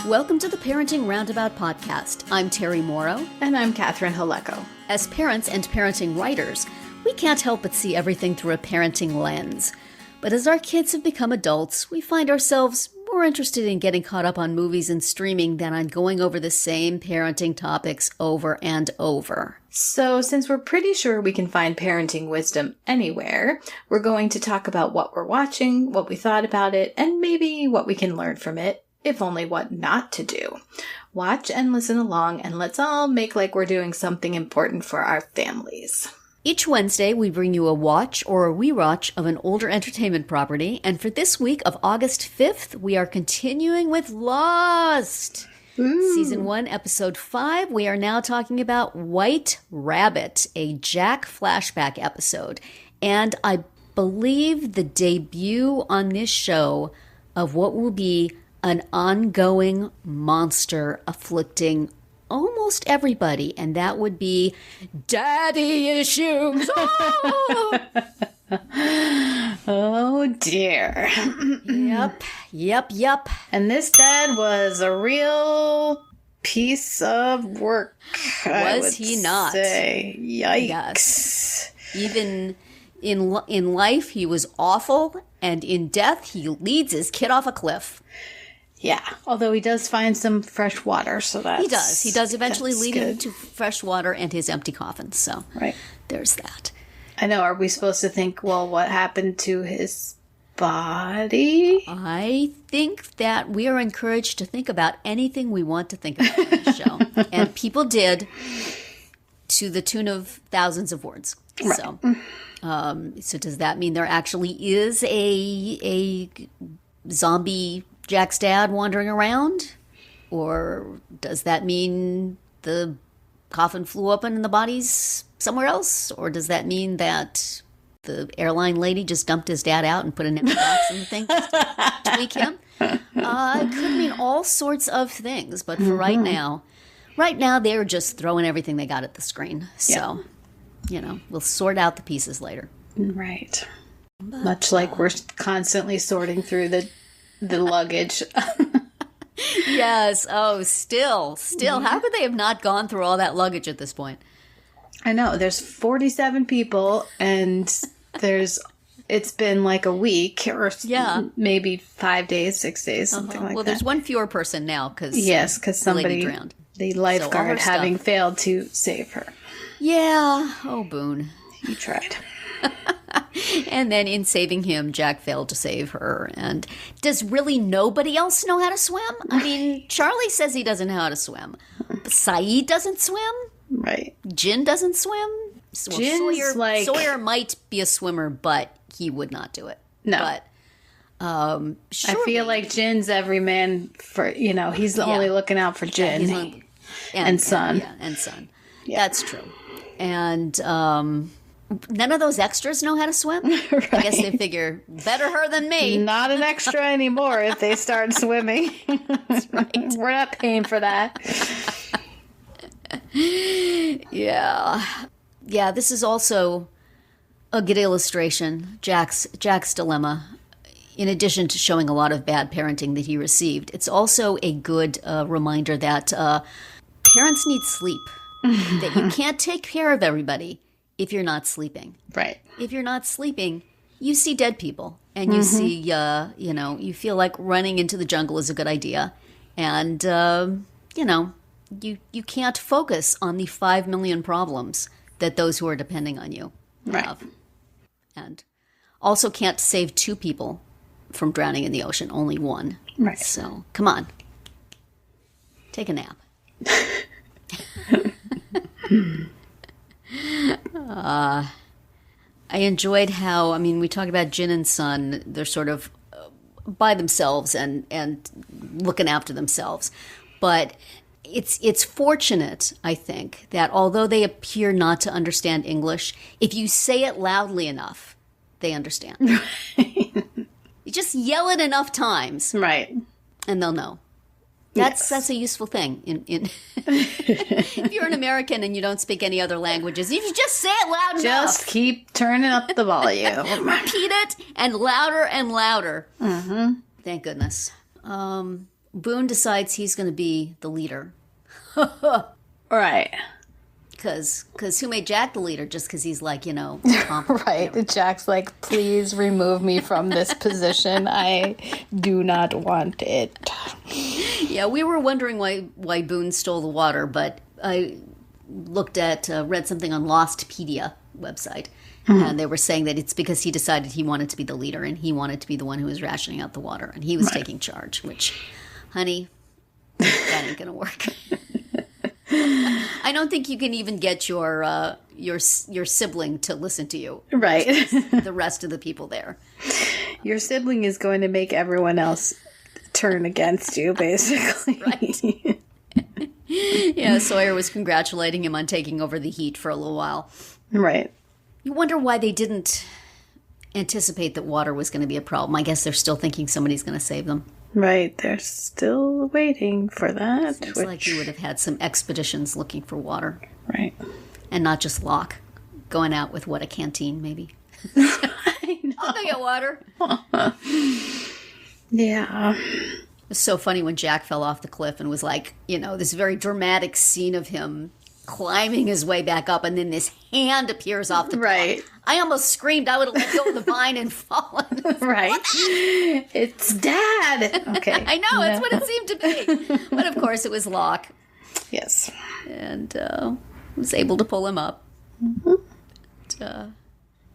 Welcome to the Parenting Roundabout podcast. I'm Terry Morrow. And I'm Catherine Haleko. As parents and parenting writers, we can't help but see everything through a parenting lens. But as our kids have become adults, we find ourselves more interested in getting caught up on movies and streaming than on going over the same parenting topics over and over. So since we're pretty sure we can find parenting wisdom anywhere, we're going to talk about what we're watching, what we thought about it, and maybe what we can learn from it, if only what not to do. Watch and listen along, and let's all make like we're doing something important for our families. Each Wednesday, we bring you a watch or a rewatch of an older entertainment property, and for this week of August 5th, we are continuing with Lost. Ooh. Season 1, Episode 5, we are now talking about White Rabbit, a Jack flashback episode, and I believe the debut on this show of what will be an ongoing monster afflicting almost everybody, and that would be daddy issues. Oh, Oh dear. Yep. And this dad was a real piece of work. Was he not? Say. Yikes. Yes. Even in life, he was awful, and in death, he leads his kid off a cliff. Yeah, although he does find some fresh water, so that's... He does eventually lead him good. to fresh water and his empty coffin, so Right. there's that. I know, are we supposed to think, well, what happened to his body? I think that we are encouraged to think about anything we want to think about in this show. And people did, to the tune of thousands of words. Right. So does that mean there actually is a zombie Jack's dad wandering around? Or does that mean the coffin flew open and the body's somewhere else? Or does that mean that the airline lady just dumped his dad out and put an empty box in the thing just to tweak him? It could mean all sorts of things. But for right now they're just throwing everything they got at the screen. So, we'll sort out the pieces later. Right. Much like we're constantly sorting through the luggage. Yes. Oh, still. How could they have not gone through all that luggage at this point? I know. There's 47 people, and it's been like a week or maybe 5 days, 6 days, something like that. Well, there's one fewer person now because somebody drowned. The lifeguard So having failed to save her. Yeah. Oh, Boone. He tried. And then in saving him, Jack failed to save her. And does really nobody else know how to swim? I mean, Charlie says he doesn't know how to swim. Saeed doesn't swim. Right. Jin doesn't swim. Jin's Sawyer might be a swimmer, but he would not do it. No. But I feel like Jin's every man for, he's only looking out for Jin and Son. And Son. Yeah. That's true. And none of those extras know how to swim. Right. I guess they figure, better her than me. Not an extra anymore if they start swimming. That's right. We're not paying for that. Yeah. Yeah, this is also a good illustration, Jack's dilemma. In addition to showing a lot of bad parenting that he received, it's also a good reminder that parents need sleep. That you can't take care of everybody if you're not sleeping. Right. If you're not sleeping, you see dead people. And you see, you feel like running into the jungle is a good idea. And, you can't focus on the 5 million problems that those who are depending on you have. Right. And also can't save 2 people from drowning in the ocean, only 1. Right. So, come on. Take a nap. I enjoyed how, we talked about Jin and Son, they're sort of by themselves and looking after themselves. But it's fortunate, I think, that although they appear not to understand English, if you say it loudly enough, they understand. You just yell it enough times. Right. And they'll know. That's a useful thing. If you're an American and you don't speak any other languages, if you just say it loud enough. Just keep turning up the volume. Repeat it and louder and louder. Mm-hmm. Thank goodness. Boone decides he's going to be the leader. Right. Because who made Jack the leader? Just because he's like, competent. Right. Jack's like, please remove me from this position. I do not want it. Yeah, we were wondering why Boone stole the water, but I read something on Lostpedia website, and they were saying that it's because he decided he wanted to be the leader, and he wanted to be the one who was rationing out the water, and he was taking charge, which, honey, that ain't gonna work. I don't think you can even get your sibling to listen to you. Right. The rest of the people there. Your sibling is going to make everyone else turn against you, basically. Right. Yeah, Sawyer was congratulating him on taking over the heat for a little while. Right. You wonder why they didn't anticipate that water was going to be a problem. I guess they're still thinking somebody's going to save them. Right, they're still waiting for that. Seems like you would have had some expeditions looking for water. Right. And not just Locke going out with, a canteen, maybe. I know. I'll go get water. Yeah. It was so funny when Jack fell off the cliff and was like, this very dramatic scene of him climbing his way back up, and then this hand appears off the cliff. I almost screamed. I would have let go of the vine and fallen. Right. It's Dad. Okay. I know. That's what it seemed to be. But of course, it was Locke. Yes. And was able to pull him up. Mm-hmm.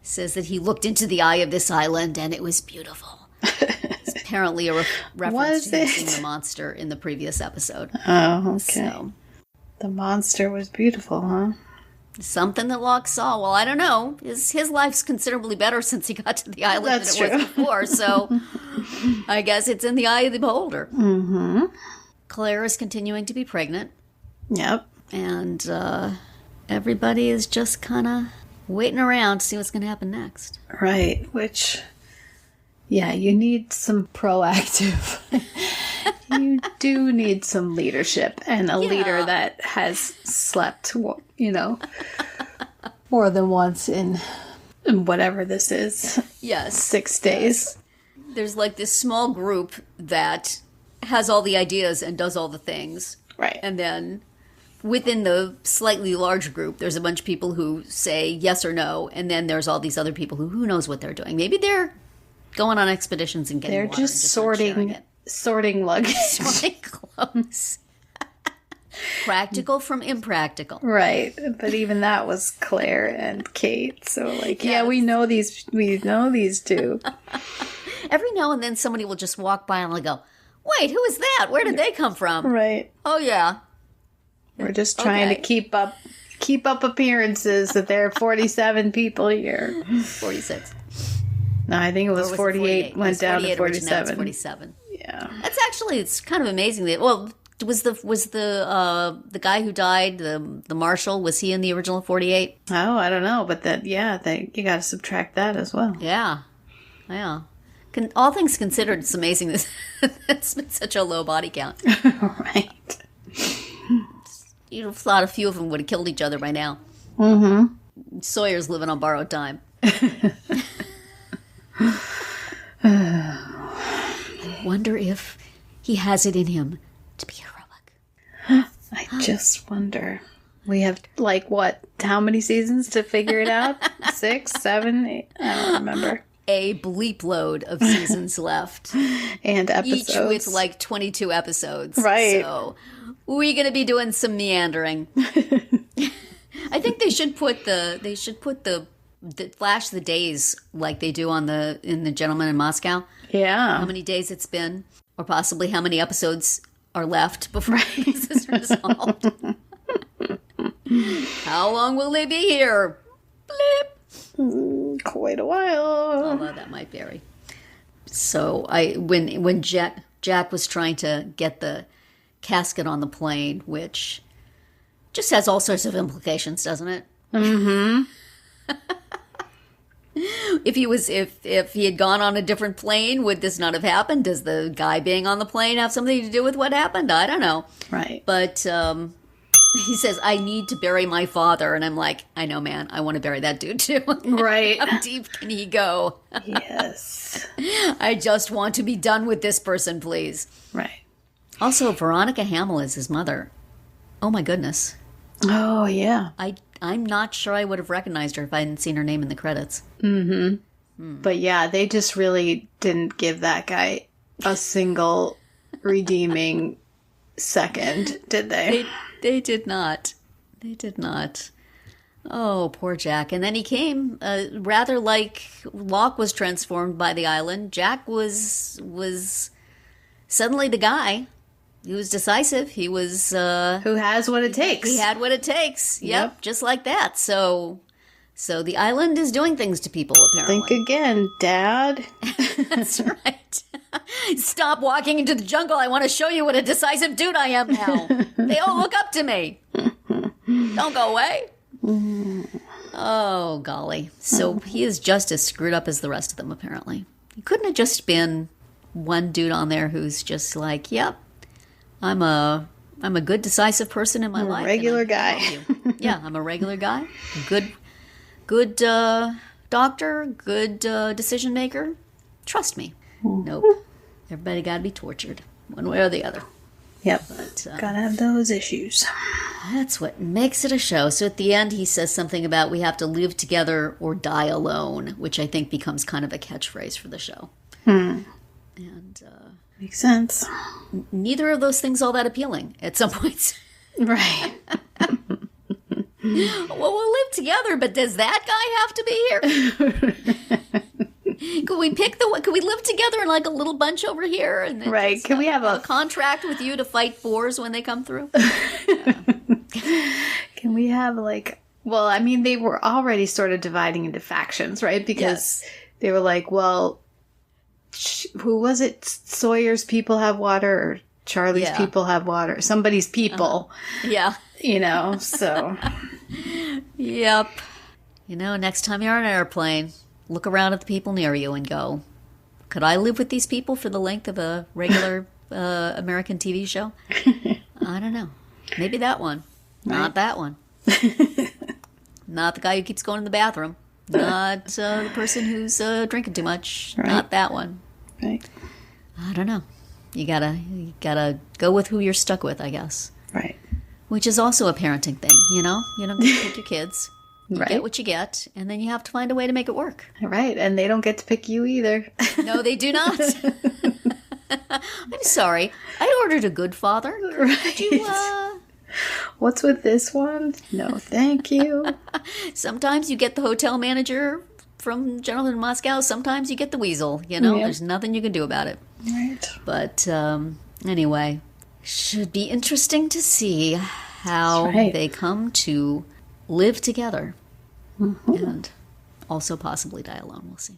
Says that he looked into the eye of this island and it was beautiful. It's apparently a reference to him seeing the monster in the previous episode. Oh, okay. So, the monster was beautiful, huh? Something that Locke saw. Well, I don't know. His life's considerably better since he got to the island than it was before. So I guess it's in the eye of the beholder. Mm-hmm. Claire is continuing to be pregnant. Yep. And everybody is just kind of waiting around to see what's going to happen next. Right. Which, yeah, you need some proactive... You do need some leadership and a leader that has slept, more than once in whatever this is. Yes. 6 days. There's like this small group that has all the ideas and does all the things. Right. And then within the slightly larger group, there's a bunch of people who say yes or no. And then there's all these other people who knows what they're doing. Maybe they're going on expeditions and getting water. They're just sorting luggage. Sorting clothes. Practical from impractical. Right. But even that was Claire and Kate. So we know these two. Every now and then somebody will just walk by and they'll go, wait, who is that? Where did they come from? Right. Oh yeah. We're just trying to keep up appearances that there are 47 people here. 46. No, I think it was 48 went down to 47. 47. Yeah. It's kind of amazing that, was the guy who died, the marshal, was he in the original 48? Oh, I don't know, but you got to subtract that as well. Yeah. Yeah. All things considered, it's amazing that it's been such a low body count. Right. You'd have thought a few of them would have killed each other by now. Mm-hmm. Sawyer's living on borrowed time. I wonder if he has it in him to be heroic. I just wonder. We have, how many seasons to figure it out? 6, 7, 8? I don't remember. A bleep load of seasons left. And episodes. Each with 22 episodes. Right. So we're going to be doing some meandering. I think they should put the flash the days like they do in the Gentleman in Moscow. Yeah. How many days it's been, or possibly how many episodes are left before this is resolved. How long will they be here? Blip. Quite a while. Although that might vary. So when Jack was trying to get the casket on the plane, which just has all sorts of implications, doesn't it? Mm-hmm. if he had gone on a different plane, would this not have happened? Does the guy being on the plane have something to do with what happened? I don't know. Right. But he says, I need to bury my father. And I'm like, I know, man. I want to bury that dude too. Right. How deep can he go? Yes. I just want to be done with this person, please. Right. Also, Veronica Hamill is his mother. Oh, my goodness. Oh, yeah. I'm not sure I would have recognized her if I hadn't seen her name in the credits. But yeah, they just really didn't give that guy a single redeeming second, did they? They did not. They did not. Oh, poor Jack. And then he came, rather like Locke was transformed by the island. Jack was suddenly the guy. He was decisive. He was... Who has what it takes. He had what it takes. Yep, just like that. So the island is doing things to people, apparently. Think again, Dad. That's right. Stop walking into the jungle. I want to show you what a decisive dude I am now. They all look up to me. Don't go away. Oh, golly. So he is just as screwed up as the rest of them, apparently. He couldn't have just been one dude on there who's just like, yep, I'm a good, decisive person in my life. Regular guy. Yeah, I'm a regular guy. Good doctor, good decision maker. Trust me. Nope. Everybody got to be tortured, one way or the other. Yep. But, gotta have those issues. That's what makes it a show. So at the end, he says something about we have to live together or die alone, which I think becomes kind of a catchphrase for the show. And makes sense. Neither of those things all that appealing at some points. Right. Well, we'll live together, but does that guy have to be here? Could we live together in like a little bunch over here? And then Right. Can we have a contract with you to fight boars when they come through? Can we have well, I mean, they were already sort of dividing into factions, right? Because they were like, well, who was it? Sawyer's people have water, or Charlie's people have water. Somebody's people. Yeah. So. Yep. Next time you're on an airplane, look around at the people near you and go, could I live with these people for the length of a regular American TV show? I don't know. Maybe that one. Right. Not that one. Not the guy who keeps going to the bathroom. Not the person who's drinking too much. Right. Not that one. Right. I don't know. You gotta go with who you're stuck with, I guess. Right. Which is also a parenting thing, You don't get to pick your kids. You right. get what you get, and then you have to find a way to make it work. Right, and they don't get to pick you either. No, they do not. I'm sorry. I ordered a good father. Right. Could you, What's with this one? No, thank you. Sometimes you get the hotel manager from Gentleman Moscow. Sometimes you get the weasel. There's nothing you can do about it. Right. But anyway, should be interesting to see how they come to live together and also possibly die alone. We'll see.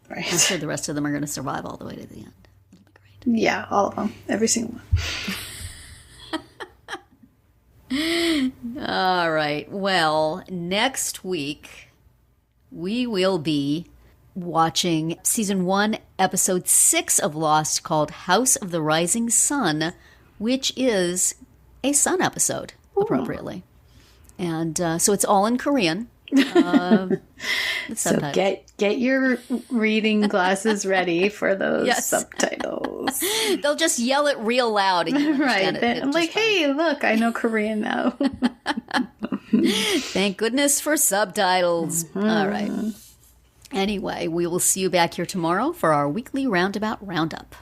Right. I'm sure the rest of them are going to survive all the way to the end. It'll be great. Yeah, all of them. Every single one. All right. Well, next week we will be watching season 1, episode 6 of Lost, called House of the Rising Sun, which is a sun episode, appropriately. And so it's all in Korean. So get your reading glasses ready for those subtitles. They'll just yell it real loud. And you right. I'm like, hey, look, I know Korean now. Thank goodness for subtitles. All right. Anyway, we will see you back here tomorrow for our weekly Roundup.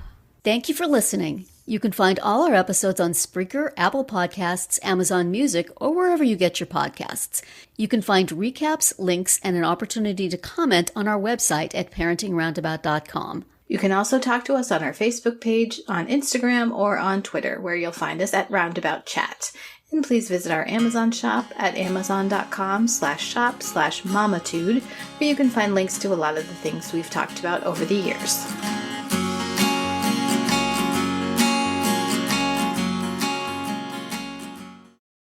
Thank you for listening. You can find all our episodes on Spreaker, Apple Podcasts, Amazon Music, or wherever you get your podcasts. You can find recaps, links, and an opportunity to comment on our website at parentingroundabout.com. You can also talk to us on our Facebook page, on Instagram, or on Twitter, where you'll find us at Roundabout Chat. And please visit our Amazon shop at amazon.com/shop/mamatude, where you can find links to a lot of the things we've talked about over the years.